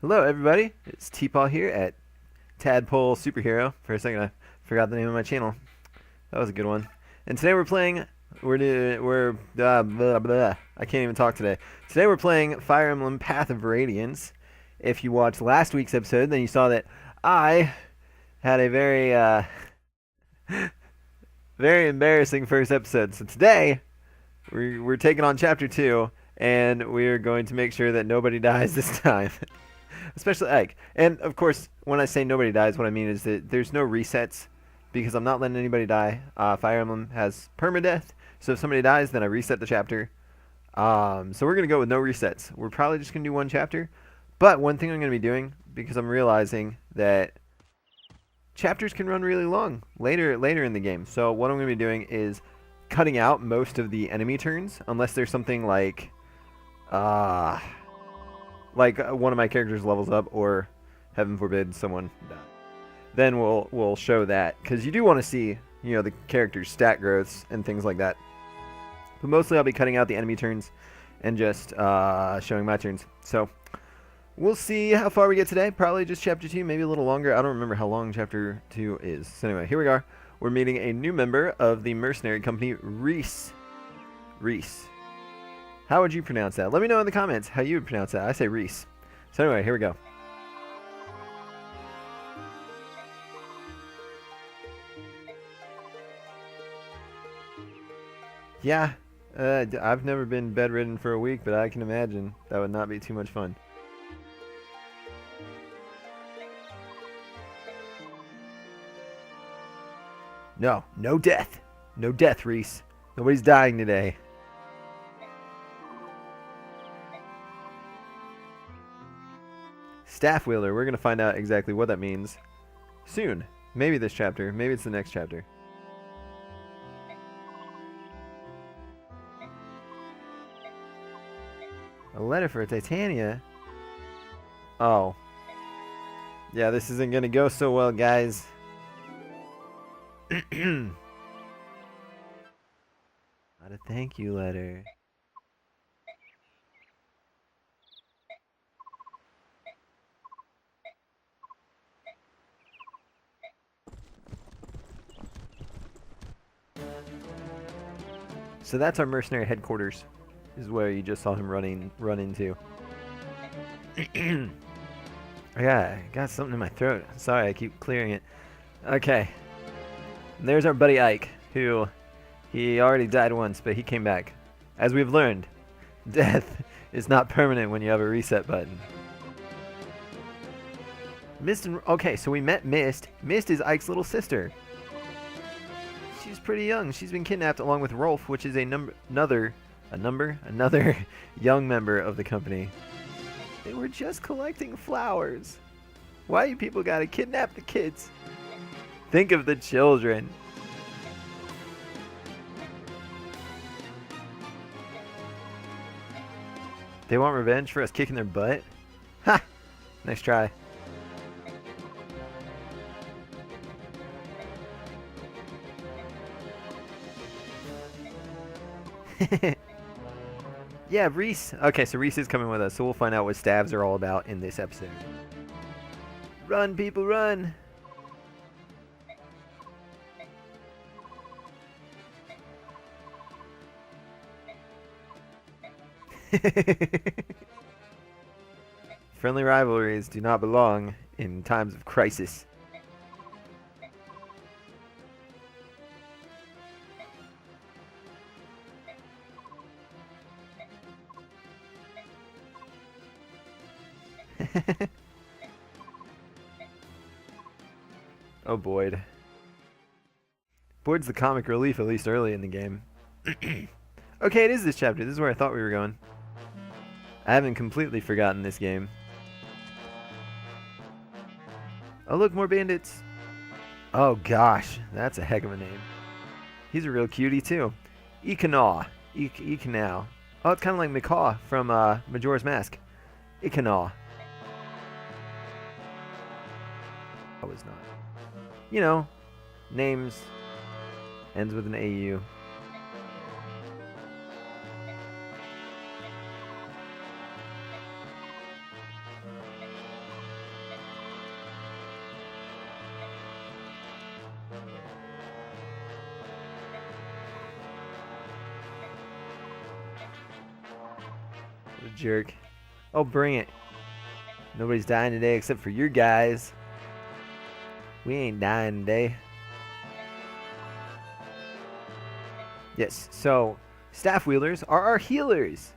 Hello, everybody. It's T-Paw here at Tadpole Superhero. For a second, I forgot the name of my channel. That was a good one. And today we're playing. Blah, blah. I can't even talk today. Today we're playing Fire Emblem Path of Radiance. If you watched last week's episode, then you saw that I had a very, very embarrassing first episode. So today we're taking on Chapter 2, and we're going to make sure that nobody dies this time. Especially Ike. And of course, when I say nobody dies, what I mean is that there's no resets because I'm not letting anybody die. Fire Emblem has permadeath, so if somebody dies, then I reset the chapter. So we're going to go with no resets. We're probably just going to do one chapter. But one thing I'm going to be doing, because I'm realizing that chapters can run really long later in the game. So what I'm going to be doing is cutting out most of the enemy turns, unless there's something like one of my characters levels up, or heaven forbid someone dies. Then we'll show that, because you do want to see, you know, the character's stat growths and things like that. But mostly I'll be cutting out the enemy turns and just showing my turns. So we'll see how far we get today. Probably just chapter 2, maybe a little longer. I don't remember how long chapter 2 is. So anyway, here we are. We're meeting a new member of the mercenary company, Reese. Reese. How would you pronounce that? Let me know in the comments how you would pronounce that. I say Reese. So anyway, here we go. Yeah, I've never been bedridden for a week, but I can imagine that would not be too much fun. No, no death. No death, Reese. Nobody's dying today. Staff wielder. We're going to find out exactly what that means soon. Maybe this chapter. Maybe it's the next chapter. A letter for Titania? Oh. Yeah, this isn't going to go so well, guys. Not a thank you letter. So that's our mercenary headquarters. This is where you just saw him run into. I got something in my throat. Sorry, I keep clearing it. Okay. And there's our buddy Ike, who he already died once, but he came back. As we've learned, death is not permanent when you have a reset button. Mist and okay, so we met Mist. Mist is Ike's little sister. She's pretty young. She's been kidnapped along with Rolf, which is another young member of the company. They were just collecting flowers. Why you people gotta kidnap the kids? Think of the children. They want revenge for us kicking their butt? Ha! Nice try. Yeah, Reese. Okay, so Reese is coming with us, so we'll find out what stabs are all about in this episode. Run, people, run! Friendly rivalries do not belong in times of crisis. Oh, Boyd. Boyd's the comic relief, at least early in the game. Okay, it is this chapter. This is where I thought we were going. I haven't completely forgotten this game. Oh, look, more bandits. Oh, gosh. That's a heck of a name. He's a real cutie, too. Ikanaw. Ikanaw. Oh, it's kind of like Macaw from Majora's Mask. Ikanaw. I was not. You know, names ends with an AU. What a jerk. Oh, bring it. Nobody's dying today except for your guys. We ain't dying today. Yes, so staff wielders are our healers.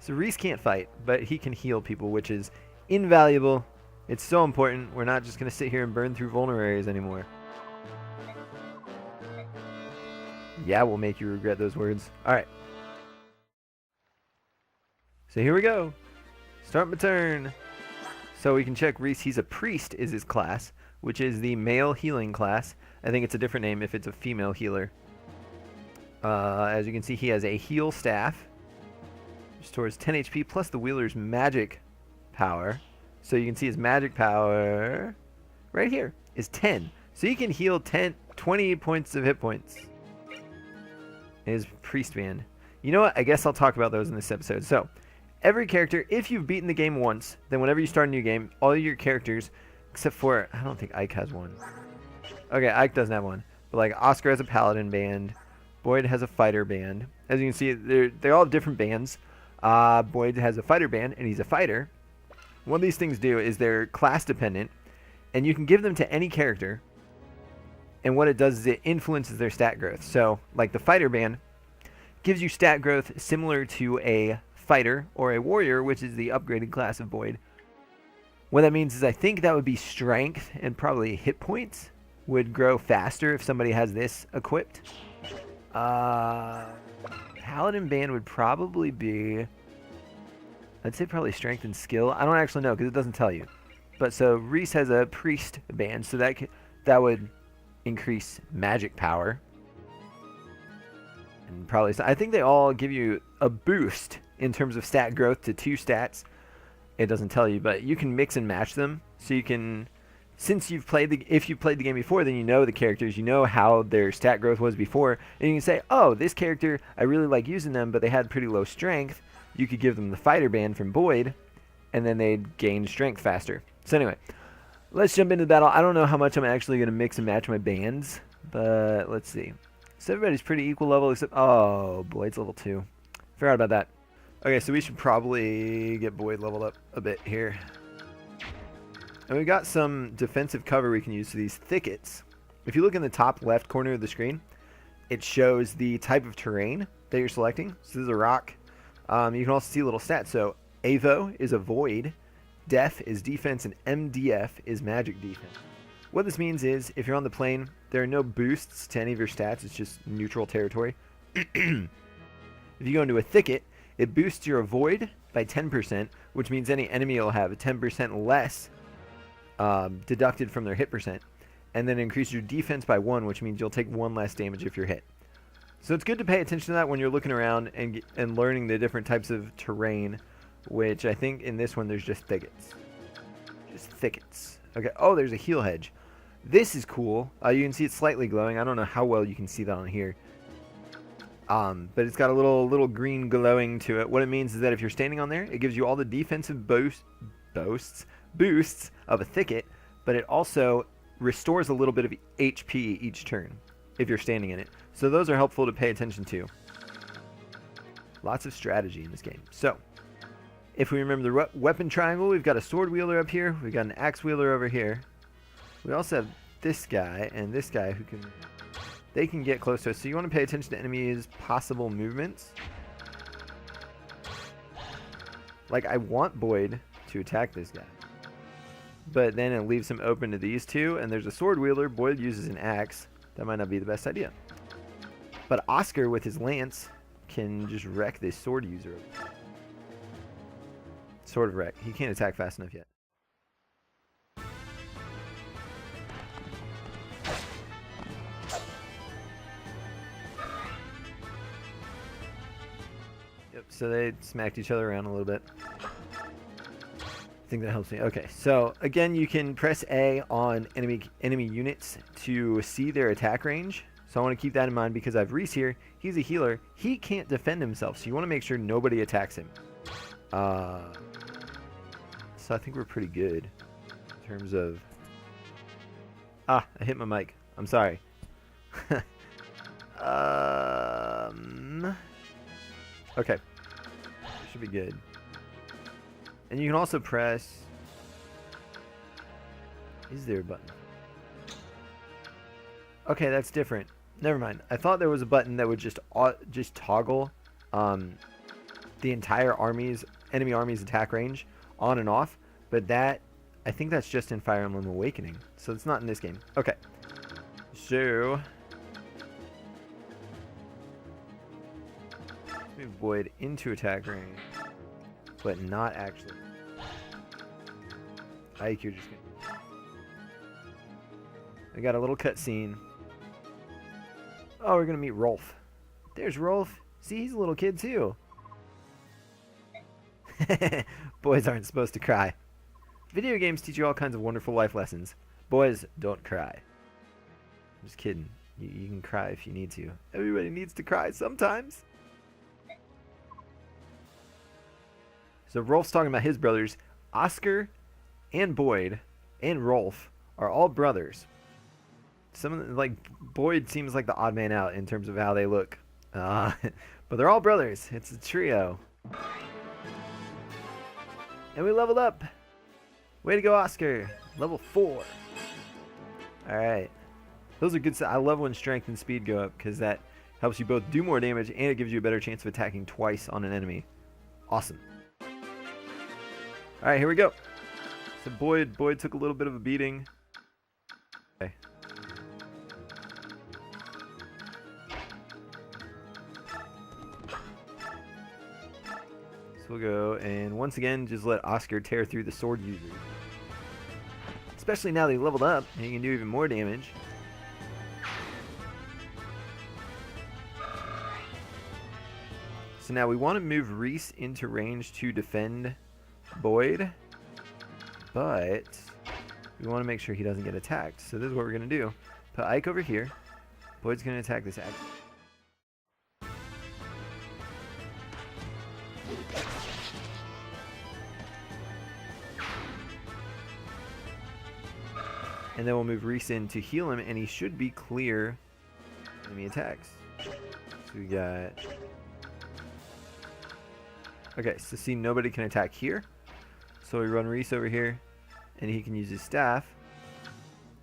So Reese can't fight, but he can heal people, which is invaluable. It's so important. We're not just going to sit here and burn through vulnerable areas anymore. Yeah, we'll make you regret those words. Alright. So here we go. Start my turn. So we can check Reese. He's a priest is his class, which is the male healing class. I think it's a different name if it's a female healer. As you can see, he has a heal staff. Restores 10 HP plus the wielders magic power. So you can see his magic power right here is 10. So you can heal 20 points of hit points. His priest band. You know what? I guess I'll talk about those in this episode. So every character, if you've beaten the game once, then whenever you start a new game, all your characters, except for, I don't think Ike has one. Okay, Ike doesn't have one. But like Oscar has a paladin band. Boyd has a fighter band. As you can see, they all have different bands. Boyd has a fighter band, and he's a fighter. One of these things do is they're class dependent, and you can give them to any character. And what it does is it influences their stat growth. So, like the fighter band gives you stat growth similar to a fighter or a warrior, which is the upgraded class of Boyd. What that means is I think that would be strength and probably hit points would grow faster if somebody has this equipped. Paladin band would probably be, I'd say probably strength and skill. I don't actually know because it doesn't tell you. But so Reese has a priest band, so that would increase magic power. And probably, I think they all give you a boost in terms of stat growth to 2 stats. It doesn't tell you, but you can mix and match them. So you can, since if you've played the game before, then you know the characters, you know how their stat growth was before, and you can say, oh, this character, I really like using them, but they had pretty low strength. You could give them the fighter band from Boyd, and then they'd gain strength faster. So anyway, let's jump into the battle. I don't know how much I'm actually going to mix and match my bands, but let's see. So everybody's pretty equal level, except, oh, Boyd's level 2. Forgot about that. Okay, so we should probably get Boyd leveled up a bit here. And we got some defensive cover we can use for these thickets. If you look in the top left corner of the screen, it shows the type of terrain that you're selecting. So this is a rock. You can also see little stats. So Avo is a void, Def is defense, and MDF is magic defense. What this means is if you're on the plane, there are no boosts to any of your stats. It's just neutral territory. If you go into a thicket, it boosts your avoid by 10%, which means any enemy will have a 10% less deducted from their hit percent, and then increase your defense by 1, which means you'll take 1 less damage if you're hit. So it's good to pay attention to that when you're looking around and learning the different types of terrain, which I think in this one there's just thickets. Just thickets. Okay, oh, there's a heal hedge. This is cool. You can see it's slightly glowing. I don't know how well you can see that on here. But it's got a little green glowing to it. What it means is that if you're standing on there, it gives you all the defensive boosts of a thicket, but it also restores a little bit of HP each turn if you're standing in it. So those are helpful to pay attention to. Lots of strategy in this game. So if we remember the weapon triangle, we've got a sword wielder up here. We've got an axe wielder over here. We also have this guy and this guy who they can get close to us. So you want to pay attention to enemies' possible movements. Like I want Boyd to attack this guy, but then it leaves him open to these two, and there's a sword wielder. Boyd uses an axe. That might not be the best idea. But Oscar with his lance can just wreck this sword user. Sort of wreck. He can't attack fast enough yet. Yep, so they smacked each other around a little bit. I think that helps me. Okay, so again, you can press A on enemy units to see their attack range. So I want to keep that in mind because I have Reese here. He's a healer. He can't defend himself, so you want to make sure nobody attacks him. So I think we're pretty good in terms of... I hit my mic. I'm sorry. Okay. Should be good. And you can also press... Is there a button? Okay, that's different. Never mind. I thought there was a button that would just toggle the entire enemy army's attack range on and off, but I think that's just in Fire Emblem Awakening, so it's not in this game. Okay, so let's move Void into attack range, but not actually. Ike, you're just gonna... I got a little cutscene. Oh, we're gonna meet Rolf. There's Rolf. See, he's a little kid too. Boys aren't supposed to cry. Video games teach you all kinds of wonderful life lessons. Boys, don't cry. I'm just kidding. You can cry if you need to. Everybody needs to cry sometimes. So Rolf's talking about his brothers. Oscar and Boyd and Rolf are all brothers. Like Boyd seems like the odd man out in terms of how they look. But they're all brothers. It's a trio. And we leveled up. Way to go, Oscar. Level 4. Alright. Those are good. I love when strength and speed go up because that helps you both do more damage and it gives you a better chance of attacking twice on an enemy. Awesome. Alright, here we go. So Boyd took a little bit of a beating. Okay. We'll go and once again just let Oscar tear through the sword user. Especially now that he leveled up and he can do even more damage. So now we want to move Reese into range to defend Boyd, but we want to make sure he doesn't get attacked. So this is what we're going to do. Put Ike over here. Boyd's going to attack this axe. And then we'll move Reese in to heal him, and he should be clear enemy attacks. So we got... Okay, so see, nobody can attack here. So we run Reese over here, and he can use his staff.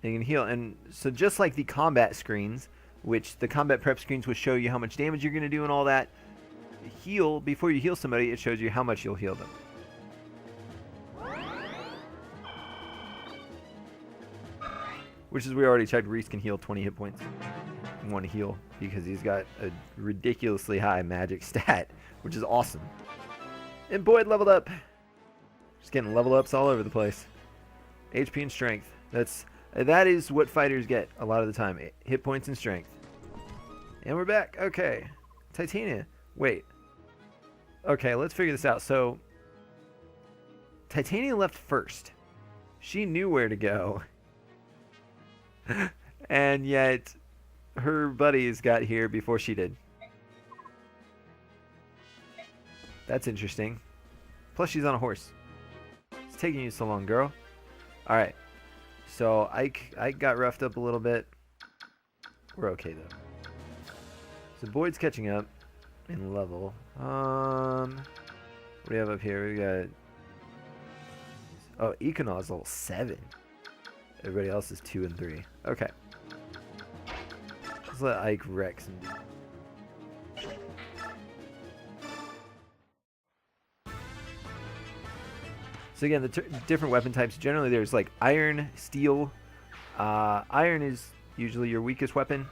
And he can heal. And so just like the combat screens, which the combat prep screens will show you how much damage you're going to do and all that, heal, before you heal somebody, it shows you how much you'll heal them. Which is, we already checked, Reese can heal 20 hit points in one heal because he's got a ridiculously high magic stat, which is awesome. And Boyd leveled up. Just getting level ups all over the place. HP and strength. That is what fighters get a lot of the time. Hit points and strength. And we're back. Okay. Titania. Wait. Okay, let's figure this out. So, Titania left first. She knew where to go. And yet, her buddies got here before she did. That's interesting. Plus, she's on a horse. It's taking you so long, girl. Alright. So, Ike got roughed up a little bit. We're okay, though. So, Boyd's catching up in level. What do we have up here? We got... Oh, Econaw's level 7. Everybody else is 2 and 3. Okay. Let's let Ike wreck some... So again, the different weapon types, generally there's like iron, steel. Iron is usually your weakest weapon.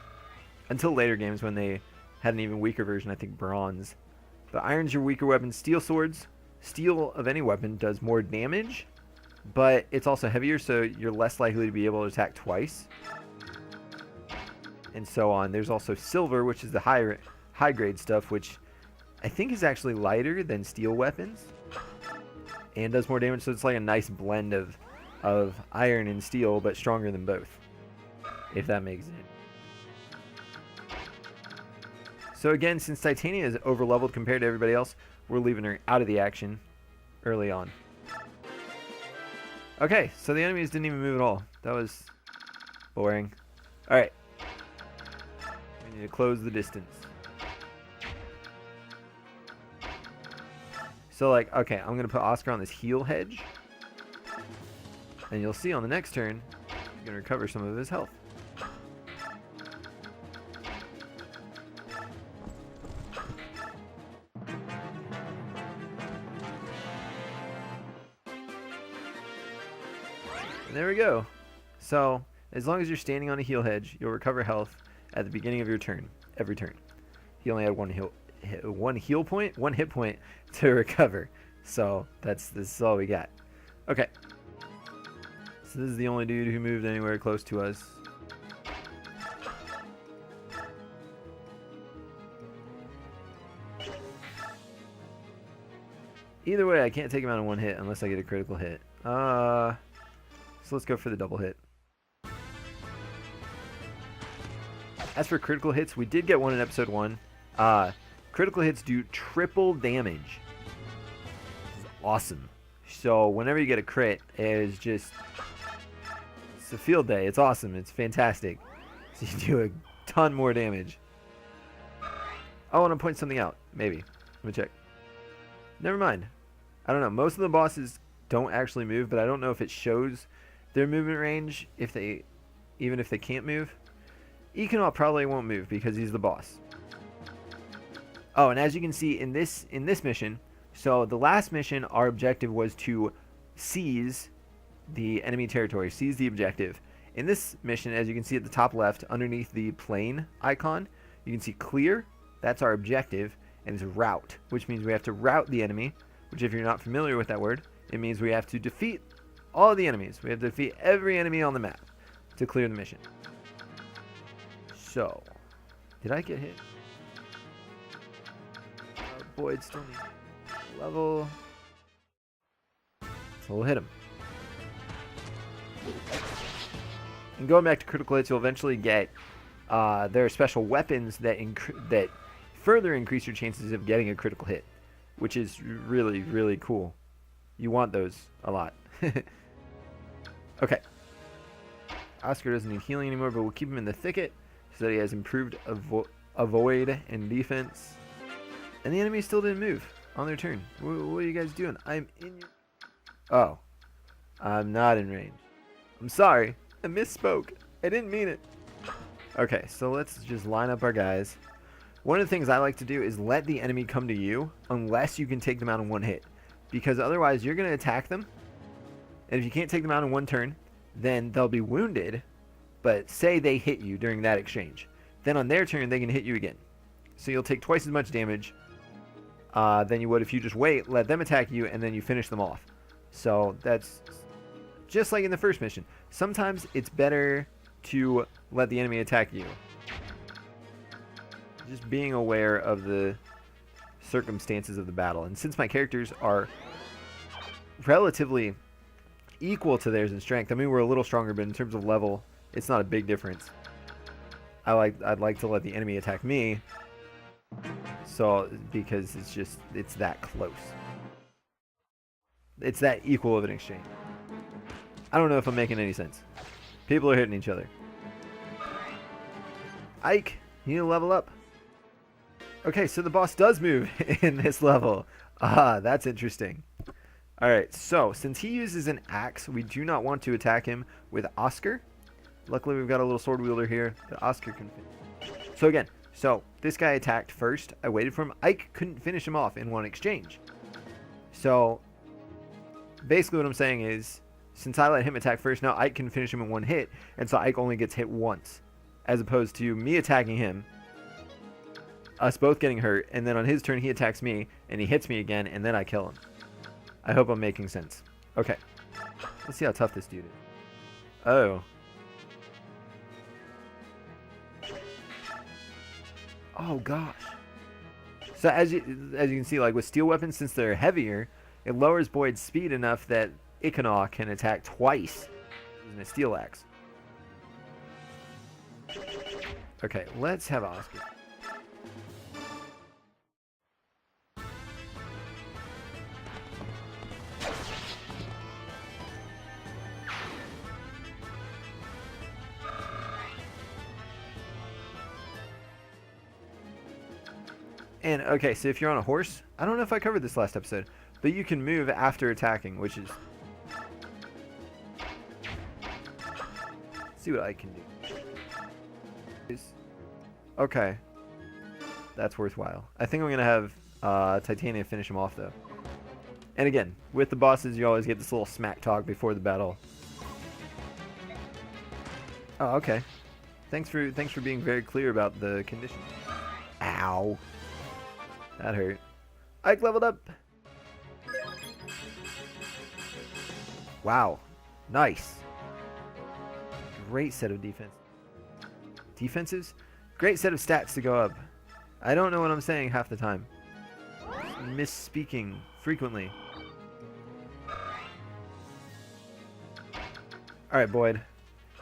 Until later games when they had an even weaker version, I think bronze. But iron's your weaker weapon. Steel swords. Steel of any weapon does more damage, but it's also heavier, so you're less likely to be able to attack twice. And so on. There's also silver, which is the high grade stuff, which I think is actually lighter than steel weapons. And does more damage, so it's like a nice blend of iron and steel, but stronger than both. If that makes sense. So again, since Titania is over-leveled compared to everybody else, we're leaving her out of the action early on. Okay, so the enemies didn't even move at all. That was boring. Alright. We need to close the distance. So like, okay, I'm gonna put Oscar on this heal hedge, and you'll see on the next turn, he's gonna recover some of his health. And there we go. So as long as you're standing on a heal hedge, you'll recover health at the beginning of your turn, every turn. He only had one hit point to recover. So this is all we got. Okay. So this is the only dude who moved anywhere close to us. Either way, I can't take him out in one hit unless I get a critical hit. So let's go for the double hit. As for critical hits, we did get one in episode 1. Critical hits do triple damage. This is awesome. So whenever you get a crit, it's a field day. It's awesome. It's fantastic. So you do a ton more damage. I want to point something out. Maybe. Let me check. Never mind. I don't know. Most of the bosses don't actually move, but I don't know if it shows their movement range even if they can't move. Econaut probably won't move because he's the boss. Oh, and as you can see in this mission, so the last mission, our objective was to seize the enemy territory, seize the objective. In this mission, as you can see at the top left, underneath the plane icon, you can see clear. That's our objective, and it's rout, which means we have to rout the enemy. Which, if you're not familiar with that word, it means we have to defeat all of the enemies. We have to defeat every enemy on the map to clear the mission. So, did I get hit? Boyd still needs level. So we'll hit him. And going back to critical hits, you'll eventually get there are special weapons that further increase your chances of getting a critical hit, which is really, really cool. You want those a lot. Okay. Oscar doesn't need healing anymore, but we'll keep him in the thicket so that he has improved avoid and defense. And the enemy still didn't move on their turn. What are you guys doing? I'm in your... Oh. I'm not in range. I'm sorry. I misspoke. I didn't mean it. Okay, so let's just line up our guys. One of the things I like to do is let the enemy come to you unless you can take them out in one hit. Because otherwise you're going to attack them. And if you can't take them out in one turn, then they'll be wounded. But say they hit you during that exchange. Then on their turn, they can hit you again. So you'll take twice as much damage than you would if you just wait, let them attack you, and then you finish them off. So that's just like in the first mission. Sometimes it's better to let the enemy attack you. Just being aware of the circumstances of the battle. And since my characters are relatively equal to theirs in strength, I mean, we're a little stronger, but in terms of level, it's not a big difference. I'd like to let the enemy attack me, so because it's that close. It's that equal of an exchange. I don't know if I'm making any sense. People are hitting each other. Ike, you need to level up. Okay, so the boss does move in this level. Ah, that's interesting. Alright, so since he uses an axe, we do not want to attack him with Oscar. Luckily, we've got a little sword wielder here that Oscar can finish. So again, this guy attacked first. I waited for him. Ike couldn't finish him off in one exchange. So basically what I'm saying is, since I let him attack first, now Ike can finish him in one hit. And so Ike only gets hit once. As opposed to me attacking him, us both getting hurt, and then on his turn he attacks me, and he hits me again, and then I kill him. I hope I'm making sense. Okay. Let's see how tough this dude is. Oh. Oh gosh. So as you can see, like with steel weapons, since they're heavier, it lowers Boyd's speed enough that Ichanaw can attack twice using a steel axe. Okay, let's have Oscar. And okay, so if you're on a horse, I don't know if I covered this last episode, But you can move after attacking, which is... see what I can do. Okay. That's worthwhile. I think I'm going to have Titania finish him off, though. And again, with the bosses, you always get this little smack talk before the battle. Oh, okay. Thanks for being very clear about the condition. Ow. That hurt. Ike leveled up. Wow. Nice. Great set of defenses. Great set of stats to go up. I don't know what I'm saying half the time. Misspeaking frequently. Alright, Boyd.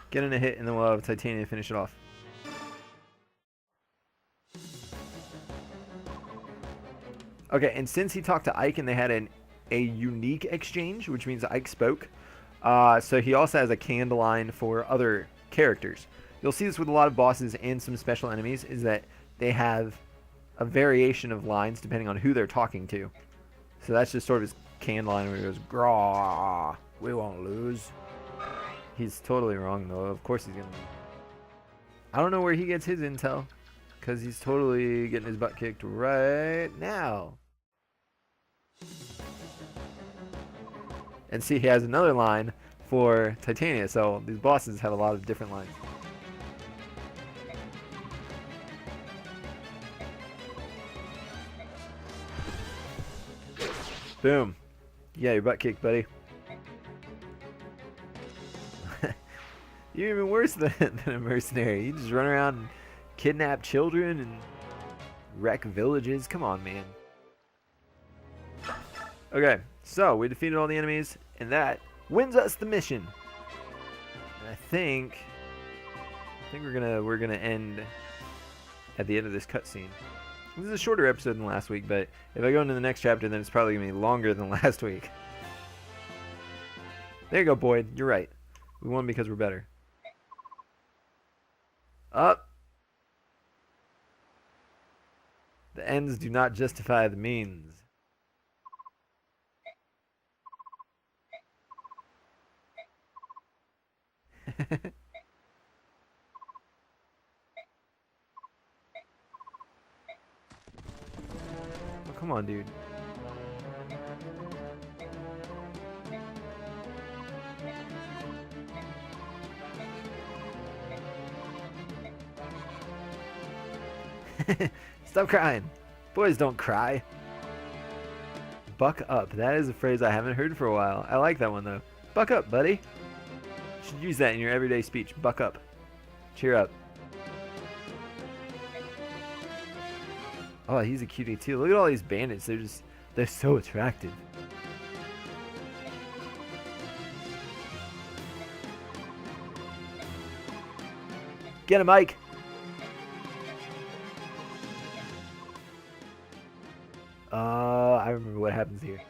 Get in a hit and then we'll have Titania finish it off. Okay, and since he talked to Ike and they had a unique exchange, which means Ike spoke, so he also has a canned line for other characters. You'll see this with a lot of bosses and some special enemies, is that they have a variation of lines depending on who they're talking to. So that's just sort of his canned line where he goes, "Graw, we won't lose." He's totally wrong, though. Of course he's going to. I don't know where he gets his intel, because he's totally getting his butt kicked right now. And see, he has another line for Titania, so these bosses have a lot of different lines. Boom. Yeah, your butt kicked, buddy. You're even worse than a mercenary. You just run around and kidnap children and wreck villages. Come on, man. Okay, so we defeated all the enemies, and that wins us the mission. And I think we're gonna end at the end of this cutscene. This is a shorter episode than last week, but if I go into the next chapter, then it's probably gonna be longer than last week. There you go, Boyd. You're right. We won because we're better. Up. The ends do not justify the means. Oh, come on, dude. Stop crying. Boys don't cry. Buck up. That is a phrase I haven't heard for a while. I like that one, though. Buck up, buddy. You should use that in your everyday speech. Buck up. Cheer up. Oh, he's a cutie, too. Look at all these bandits. They're so attractive. Get him, Mike. I remember what happens here.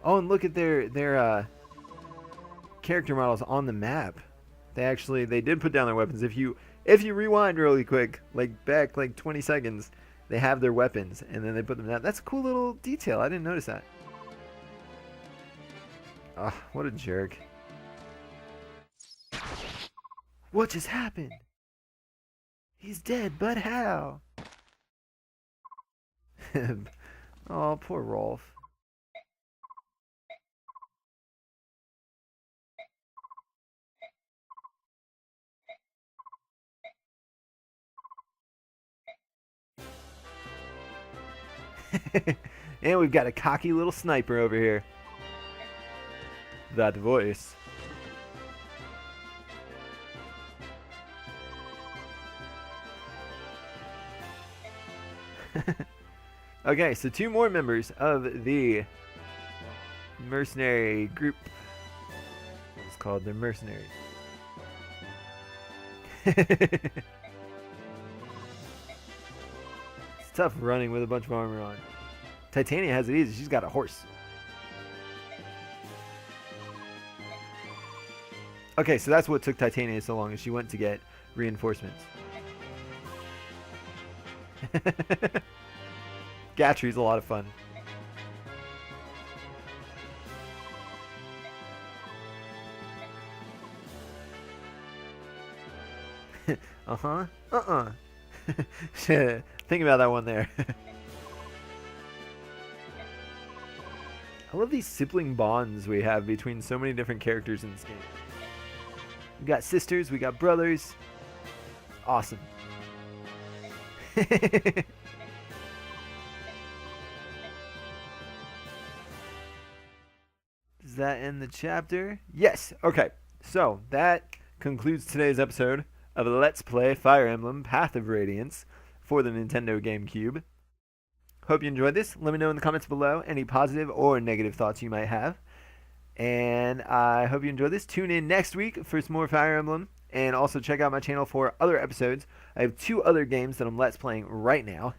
Oh, and look at their character models on the map. They did put down their weapons. If you rewind really quick, like back like 20 seconds, they have their weapons and then they put them down. That's a cool little detail. I didn't notice that. Oh, what a jerk. What just happened? He's dead, but how? Oh, poor Rolf. And we've got a cocky little sniper over here. That voice. Okay, so 2 more members of the mercenary group. It's called the mercenaries. It's tough running with a bunch of armor on. Titania has it easy. She's got a horse. Okay, so that's what took Titania so long, is she went to get reinforcements. Gatry's a lot of fun. Uh-huh. Uh-uh. Think about that one there. I love these sibling bonds we have between so many different characters in this game. We got sisters, we got brothers. Awesome. Does that end the chapter? Yes. Okay. So that concludes today's episode of Let's Play Fire Emblem Path of Radiance for the Nintendo GameCube. Hope you enjoyed this. Let me know in the comments below any positive or negative thoughts you might have. And I hope you enjoyed this. Tune in next week for some more Fire Emblem. And also check out my channel for other episodes. I have 2 other games that I'm Let's Playing right now.